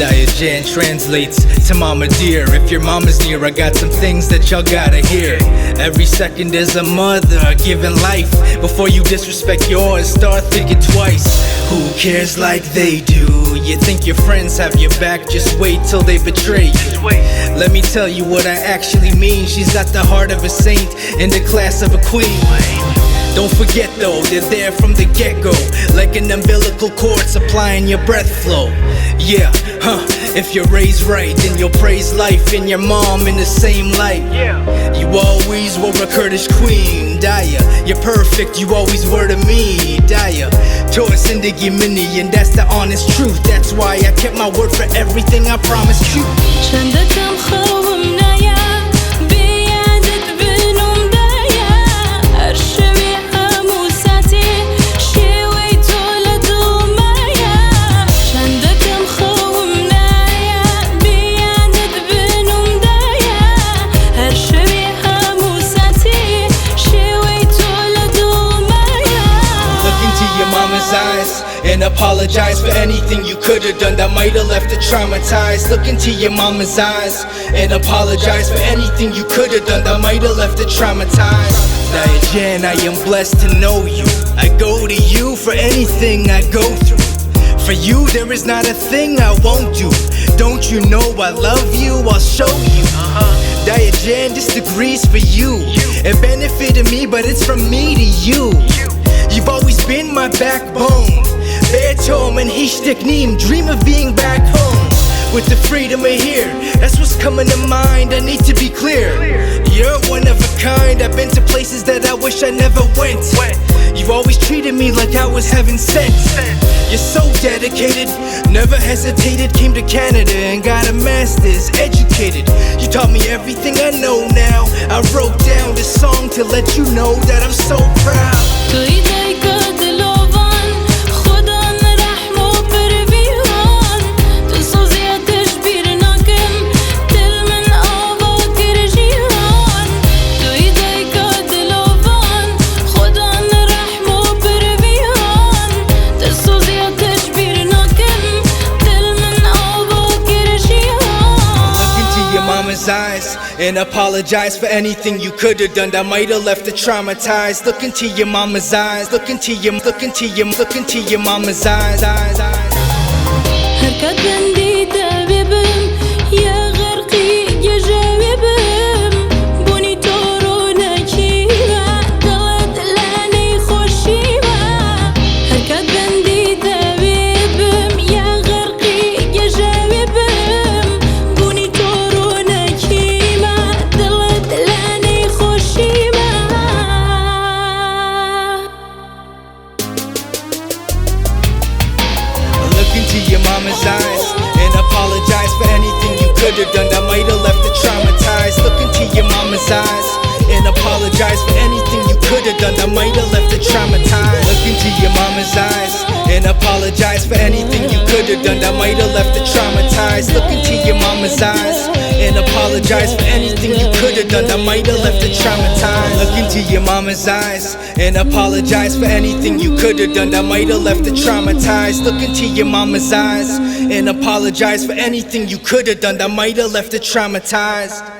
Daya Gian translates to mama dear. If your mama's near, I got some things that y'all gotta hear. Every second is a mother giving life. Before you disrespect yours, start thinking twice. Who cares like they do? You think your friends have your back, just wait till they betray you. Let me tell you what I actually mean. She's got the heart of a saint and the class of a queen. Don't forget though, they're there from the get-go, like an umbilical cord supplying your breath flow. Yeah, if you're raised right, then you'll praise life and your mom in the same light. You always were a Kurdish queen, Daya. You're perfect, you always were to me, Daya. Towards Indigi Mini, and that's the honest truth. That's why I kept my word for everything I promised you. And apologize for anything you could have done that might have left her traumatized. Look into your mama's eyes and apologize for anything you could have done that might have left her traumatized. Daya Gian, I am blessed to know you. I go to you for anything I go through. For you there is not a thing I won't do. Don't you know I love you? I'll show you. Daya Gian, this degree's for you. It benefited me, but it's from me to you. You've always been my backbone. Beethoven, Hishteknim, dream of being back home. With the freedom of here, that's what's coming to mind. I need to be clear. You're one of a kind. I've been to places that I wish I never went. You've always treated me like I was heaven sent. You're so dedicated, never hesitated. Came to Canada and got a master's, educated. You taught me everything I know now. I wrote down this song to let you know that I'm so proud. Eyes and apologize for anything you could have done that might have left her traumatized. Look into your mama's eyes. Look into your mama's eyes. Mama's eyes and apologize for anything you could have done that might have left her traumatized. Look into your mama's eyes and apologize for anything you could have done that might have left her traumatized. Look into your mama's eyes and apologize for anything you could have done that might have left her traumatized. Look into your mama's eyes and apologize for anything you could have done that might have left her traumatized. Look into your mama's eyes and apologize for anything you could have done that might have left her traumatized. Look into your mama's eyes and apologize for anything you could have done that might have left her traumatized.